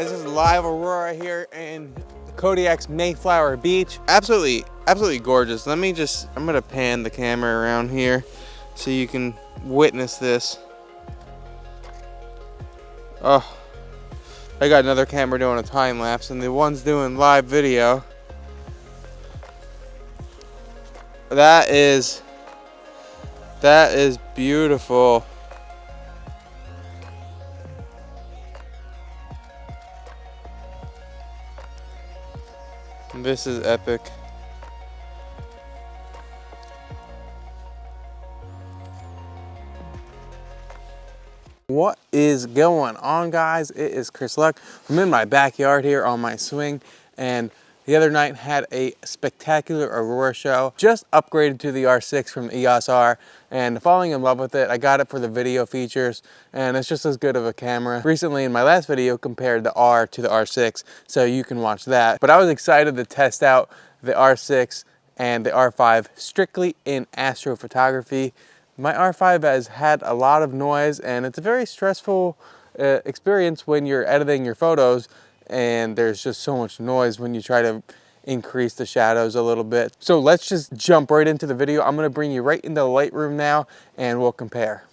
guys, this is live aurora here in Kodiak's Mayflower Beach. Absolutely gorgeous. I'm gonna pan the camera around here so you can witness this. Oh, I got another camera doing a time lapse and the one's doing live video. That is beautiful. This is epic. What is going on, guys? It is Chris Luck. I'm in my backyard here on my swing, and the other night had a spectacular aurora show. Just upgraded to the R6 from EOS R and falling in love with it. I got it for the video features and it's just as good of a camera. Recently in my last video compared the R to the R6, so you can watch that. But I was excited to test out the R6 and the R5 strictly in astrophotography. My R5 has had a lot of noise and it's a very stressful experience when you're editing your photos and there's just so much noise when you try to increase the shadows a little bit. So let's just jump right into the video. I'm gonna bring you right into Lightroom now and we'll compare.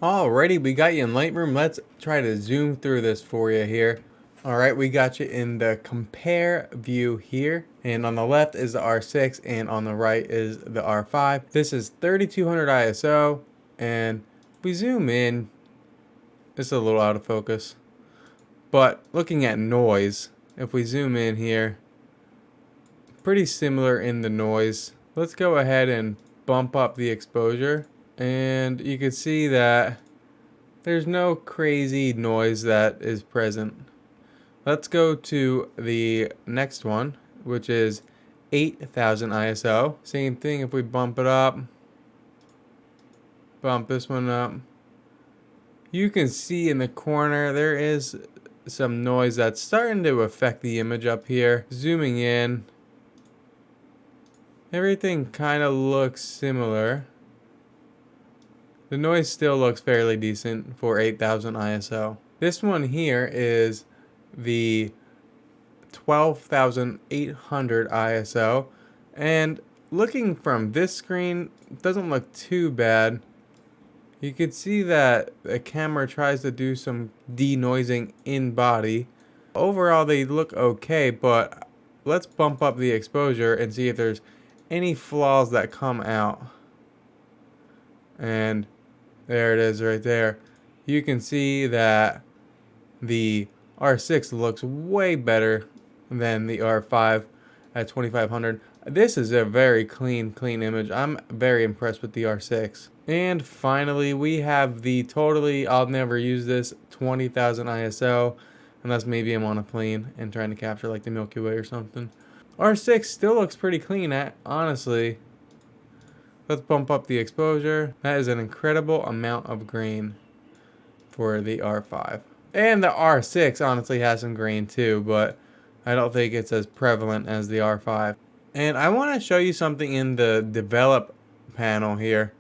Alrighty, we got you in Lightroom. Let's try to zoom through this for you here. Alright, we got you in the compare view here. And on the left is the R6 and on the right is the R5. This is 3200 ISO and if we zoom in, it's a little out of focus. But looking at noise, if we zoom in here, pretty similar in the noise. Let's go ahead and bump up the exposure and you can see that there's no crazy noise that is present. Let's go to the next one, which is 8000 ISO. Same thing if we bump it up, bump this one up. You can see in the corner there is some noise that's starting to affect the image up here. Zooming in, everything kind of looks similar. The noise still looks fairly decent for 8000 ISO. This one here is the 12800 ISO, and looking from this screen, it doesn't look too bad. You can see that the camera tries to do some denoising in body. Overall, they look okay, but let's bump up the exposure and see if there's any flaws that come out. And there it is right there. You can see that the R6 looks way better than the R5 at 2500. This is a very clean image. I'm very impressed with the R6. And finally, we have the totally, I'll never use this, 20,000 ISO, unless maybe I'm on a plane and trying to capture like the Milky Way or something. R6 still looks pretty clean, honestly. Let's bump up the exposure. That is an incredible amount of grain for the R5. And the R6 honestly has some grain too, but I don't think it's as prevalent as the R5. And I want to show you something in the develop panel here.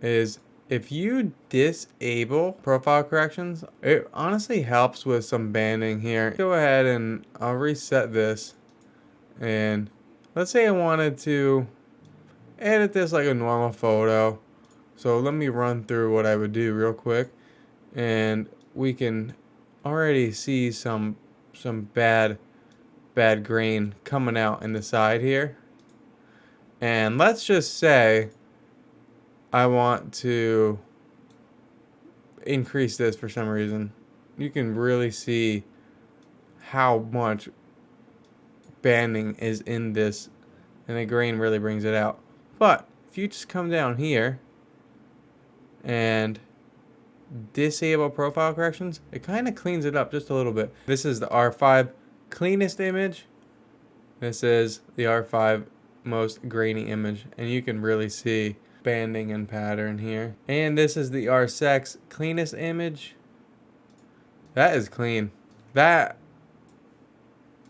Is if you disable profile corrections, it honestly helps with some banding here. Go ahead and I'll reset this. And let's say I wanted to edit this like a normal photo. So let me run through what I would do real quick. And we can already see some bad grain coming out in the side here. And let's just say I want to increase this for some reason. You can really see how much banding is in this, and the grain really brings it out. But if you just come down here and disable profile corrections, it kind of cleans it up just a little bit. This is the R5 cleanest image. This is the R5 most grainy image, and you can really see banding and pattern here. And this is the R6 cleanest image. That is clean. That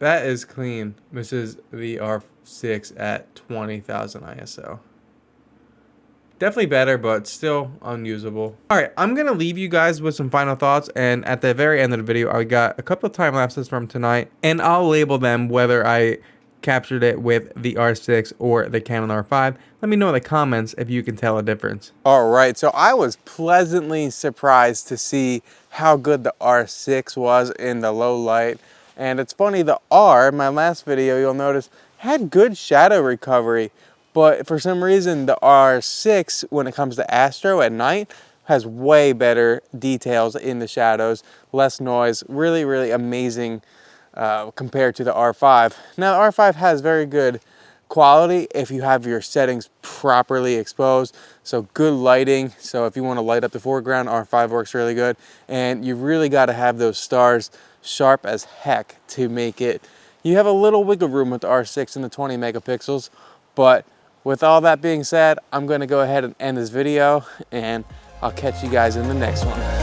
is clean. This is the R6 at 20,000 ISO. Definitely better, but still unusable. All right, I'm gonna leave you guys with some final thoughts, and at the very end of the video, I got a couple of time lapses from tonight, and I'll label them whether I captured it with the R6 or the Canon R5. Let me know in the comments if you can tell a difference. All right, so I was pleasantly surprised to see how good the R6 was in the low light. And it's funny, the R, my last video, you'll notice, had good shadow recovery. But for some reason, the R6, when it comes to astro at night, has way better details in the shadows, less noise, really, really amazing compared to the R5. Now, the R5 has very good quality if you have your settings properly exposed, so good lighting. So if you want to light up the foreground, R5 works really good. And you really got to have those stars sharp as heck to make it. You have a little wiggle room with the R6 and the 20 megapixels, but with all that being said, I'm going to go ahead and end this video, and I'll catch you guys in the next one.